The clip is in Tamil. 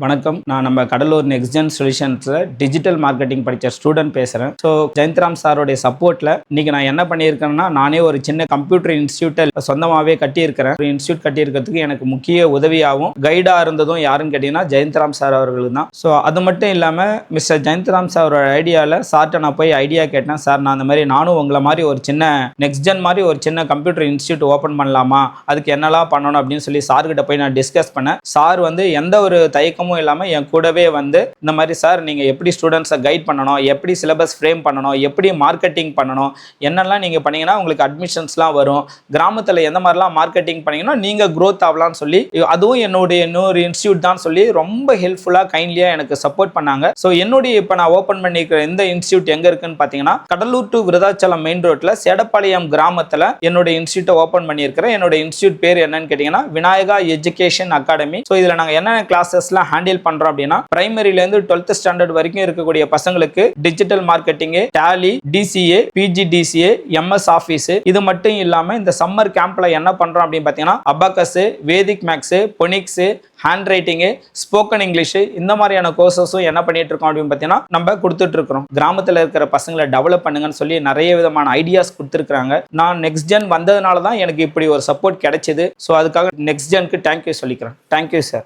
வணக்கம். நான் நம்ம கடலூர் நெக்ஸ்ட் ஜென் சொல்யூஷன்ஸில் டிஜிட்டல் மார்க்கெட்டிங் படித்த ஸ்டூடெண்ட் பேசுகிறேன். ஸோ ஜெயந்த்ராம் சாரோடைய சப்போர்ட்டில் இன்றைக்கி நான் என்ன பண்ணியிருக்கேன்னா, நானே ஒரு சின்ன கம்ப்யூட்டர் இன்ஸ்டியூட்டை சொந்தமாகவே கட்டியிருக்கிறேன். ஒரு இன்ஸ்டியூட் கட்டியிருக்கிறதுக்கு எனக்கு முக்கிய உதவியாகவும் கைடாக இருந்ததும் யாருன்னு கேட்டிங்கன்னா ஜெயந்த்ராம் சார் அவர்களுக்கு தான். ஸோ அது மட்டும் இல்லாமல் மிஸ்டர் ஜெயந்த்ராம் சாரோட ஐடியாவில் சார்ட்ட நான் போய் ஐடியா கேட்டேன். சார், நான் அந்த மாதிரி நானும் உங்களை மாதிரி ஒரு சின்ன நெக்ஸ்ட் ஜென் மாதிரி ஒரு சின்ன கம்ப்யூட்டர் இன்ஸ்டியூட் ஓப்பன் பண்ணலாமா, அதுக்கு என்னெல்லாம் பண்ணணும் அப்படின்னு சொல்லி சார்கிட்ட போய் நான் டிஸ்கஸ் பண்ணேன். சார் வந்து எந்த ஒரு தயக்கமும் இல்லாமல் என் கூடவே வந்து இந்த மாதிரி, சார் நீங்கள் எப்படி ஸ்டூடெண்ட்ஸை கைட் பண்ணணும், எப்படி சிலபஸ் ஃப்ரேம் பண்ணணும், எப்படி மார்க்கெட்டிங் பண்ணணும், என்னெல்லாம் நீங்கள் பண்ணீங்கன்னா உங்களுக்கு அட்மிஷன்ஸ்லாம் வரும், கிராமத்தில் எந்த மாதிரிலாம் மார்க்கெட்டிங் பண்ணீங்கன்னா நீங்கள் க்ரோத் ஆகலாம்னு சொல்லி, அதுவும் என்னுடைய இன்னொரு இன்ஸ்டியூட் தான் சொல்லி ரொம்ப ஹெல்ப்ஃபுல்லாக கைண்ட்லியாக எனக்கு சப்போர்ட் பண்ணாங்க. ஸோ என்னுடைய இப்போ நான் ஓப்பன் பண்ணியிருக்கிற இந்த இன்ஸ்டியூட் எங்கே இருக்குன்னு பார்த்தீங்கன்னா, கடலூர் டு விருதாச்சலம் மெயின் ரோட்டில் சேடப்பாளையம் கிராமத்தில் என்னுடைய இன்ஸ்டியூட்டை ஓப்பன் பண்ணியிருக்கிறேன். என்னோட இன்ஸ்டியூட் பேர் என்னன்னு கேட்டிங்கன்னா விநாயகா எஜுகேஷன் அகாடமி. ஸோ இதில் நாங்கள் என்னென்ன கிளாஸஸ்லாம் ஹேண்டில் பண்றோம் அப்படின்னா, பிரைமரியிலேருந்து 12th ஸ்டாண்டர்ட் வரைக்கும் இருக்கக்கூடிய பசங்களுக்கு digital marketing, Tally, DCA, PGDCA, MS office, இது மட்டும் இல்லாமல் இந்த சம்மர் கேம்ப்ல என்ன பண்றோம் அப்படின்னு பார்த்தீங்கன்னா, abacus, Vedic maths, phonics, handwriting, spoken English, இந்த மாதிரியான கோர்சஸும் என்ன பண்ணிட்டு இருக்கோம் அப்படின்னு பார்த்தீங்கன்னா நம்ம கொடுத்துட்டு இருக்கிறோம். கிராமத்தில் இருக்கிற பசங்களை டெவலப் பண்ணுங்கன்னு சொல்லி நிறைய விதமான ஐடியாஸ் கொடுத்துருக்காங்க. நான் நெக்ஸ்ட் ஜென் வந்ததுனால தான் எனக்கு இப்படி ஒரு சப்போர்ட் கிடைச்சது. ஸோ அதுக்காக நெக்ஸ்ட் ஜெனுக்கு தேங்க்யூ சொல்லிக்கிறேன். Thank you sir.